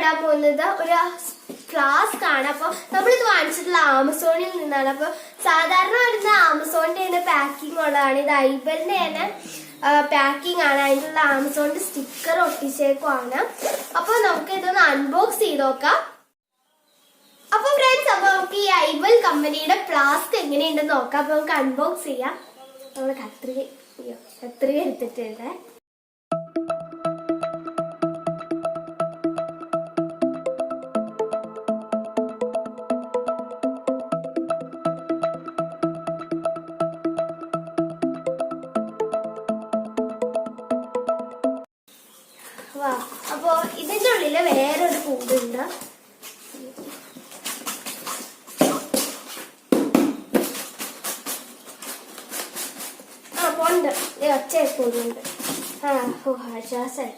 ഇടാൻ പോകുന്നത് ഒരു ഫ്ലാസ്ക് ആണ്. അപ്പൊ നമ്മളിത് വാങ്ങിച്ചിട്ടുള്ള ആമസോണിൽ നിന്നാണ്. അപ്പൊ സാധാരണ വരുന്ന ആമസോണിന്റെ തന്നെ പാക്കിംഗ് ഉള്ളതാണ്. ഇത് iBELLന്റെ തന്നെ പാക്കിംഗ് ആണ്. അതിനുള്ള ആമസോണിന്റെ സ്റ്റിക്കർ ഒട്ടിച്ചേക്കുവാണ്. അപ്പൊ നമുക്ക് ഇതൊന്ന് അൺബോക്സ് ചെയ്ത് നോക്കാം. അപ്പൊ ഫ്രണ്ട്സ്, അപ്പൊ നമുക്ക് ഈ iBELL കമ്പനിയുടെ ഫ്ലാസ്ക് എങ്ങനെയുണ്ടെന്ന് നോക്കാം. അപ്പൊ നമുക്ക് അൺബോക്സ് ചെയ്യാം. നമ്മൾ കത്രിക എടുത്തിട്ടുണ്ട്. അപ്പൊ ഇതിന്റെ ഉള്ളില് വേറൊരു കൂടുണ്ട്. പോണ്ട് ഒച്ച പോകുന്നുണ്ട്. ആശ്വാസം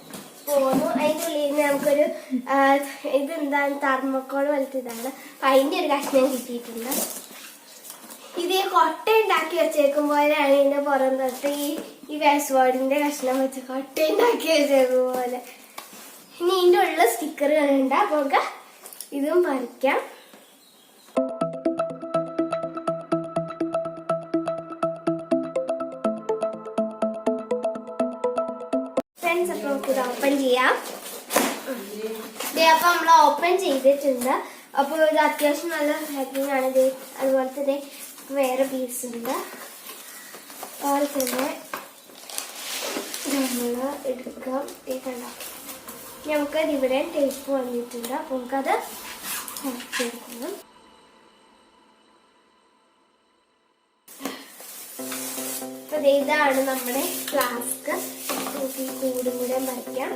പോന്നു. അതിന്റെ ഉള്ളിൽ നമുക്കൊരു ഇതെന്താണ് തെർമോക്കോൾ പോലത്തെ ഇതാണ്. അതിന്റെ ഒരു കഷ്ണം കിട്ടിയിട്ടുണ്ട്. ഇത് ഈ കൊട്ട ഉണ്ടാക്കി വെച്ചേക്കും പോലെയാണ് ഇതിന്റെ പുറം തൊട്ട് ഈ വേസ്റ്റ് ബോർഡിന്റെ കഷ്ണം വെച്ച് കൊട്ട ഉണ്ടാക്കി വെച്ചേക്കും പോലെ. ഇനി ഇതിന്റെ ഉള്ള സ്റ്റിക്കറുകളുണ്ട്. അപ്പൊ ഇതും പറിക്കാം. ഫ്രണ്ട്സ്, അപ്പൊ നമുക്ക് ഇത് ഓപ്പൺ ചെയ്യാം. അപ്പൊ നമ്മൾ ഓപ്പൺ ചെയ്തിട്ടുണ്ട്. അപ്പൊ ഇത് അത്യാവശ്യം നല്ല പാക്കിംഗ് ആണ്. ഇത് അതുപോലെ തന്നെ വേറെ പീസ് ഉണ്ട്. അതുപോലെ തന്നെ നമ്മൾ എടുക്കാം. കണ്ടോ, നമുക്കത് ഇവിടെ ടേപ്പ് വന്നിട്ടുണ്ട്. അപ്പൊ നമുക്കത് എടുക്കണം. അപ്പൊ ഇതാണ് നമ്മുടെ ഫ്ലാസ്ക്. നമുക്ക് ഈ കൂടും കൂടെ മറിക്കാം.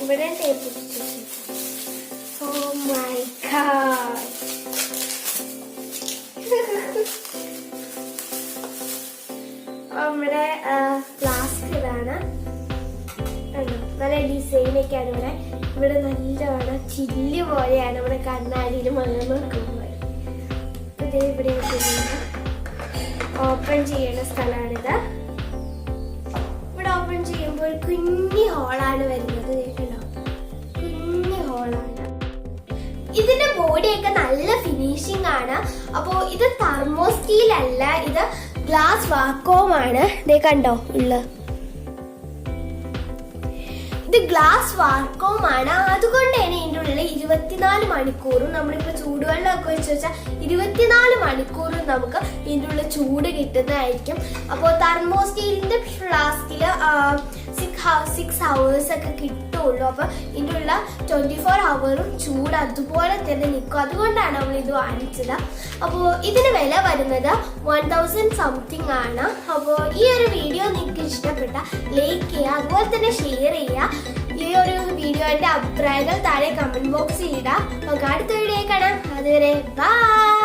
ഇവിടെ ടേപ്പ് വെച്ചിട്ടുണ്ട്. ഓ മൈ ഗോഡ്, നമ്മുടെ ഫ്ലാസ്ക് ഇതാണ്. നല്ല ഡിസൈനൊക്കെയാണ് ഇവിടെ. ഇവിടെ നല്ലതാണ് ചില്ല് പോലെയാണ് നമ്മുടെ കണ്ണാടിയിൽ മണം നോക്കുമ്പോൾ. ഇത് ഇവിടെ ഓപ്പൺ ചെയ്യേണ്ട സ്ഥലമാണിത്. ഇവിടെ ഓപ്പൺ ചെയ്യുമ്പോൾ കുഞ്ഞി ഹോളാണ് വരുന്നത്. കേട്ടോ, കുഞ്ഞി ഹോളാണ്. ഇതിന്റെ ബോഡിയൊക്കെ നല്ല ഫിനിഷിംഗ് ആണ്. അപ്പോ ഇത് തെർമോ സ്റ്റീൽ അല്ല, ഇത് ഗ്ലാസ് വാക്വം ആണ്. ദേ കണ്ടോ ഉള്ള ഇത് ഗ്ലാസ് വാക്വം ആണ്. അതുകൊണ്ട് തന്നെ ഇതിൻ്റെ ഉള്ളിൽ 24 മണിക്കൂറും നമ്മളിപ്പോ ചൂടുവെള്ളമൊക്കെ വെച്ച് വെച്ചാൽ 24 മണിക്കൂറും നമുക്ക് ഇതിൻ്റെ ഉള്ളിൽ ചൂട് കിട്ടുന്നതായിരിക്കും. അപ്പോൾ തെർമോ സ്റ്റീലിന്റെ ഫ്ലാസ്കില് 6 hours ഒക്കെ കിട്ടുള്ളൂ. അപ്പൊ ഇതിൻ്റെ ഉള്ള 24 hours ചൂട് അതുപോലെ തന്നെ നിൽക്കും. അതുകൊണ്ടാണ് നമ്മൾ ഇത് വാങ്ങിച്ചത്. അപ്പോൾ ഇതിന് വില വരുന്നത് 1000 സംതിങ് ആണ്. അപ്പോൾ ഈ ഒരു വീഡിയോ നിങ്ങൾക്ക് ഇഷ്ടപ്പെട്ട ലൈക്ക് ചെയ്യുക, അതുപോലെ തന്നെ ഷെയർ ചെയ്യുക. ഈ ഒരു വീഡിയോന്റെ അഭിപ്രായങ്ങൾ താഴെ കമന്റ് ബോക്സിൽ ഇടാം. നമുക്ക് അടുത്ത വീഡിയോ കാണാം. അതുവരെ ബൈ.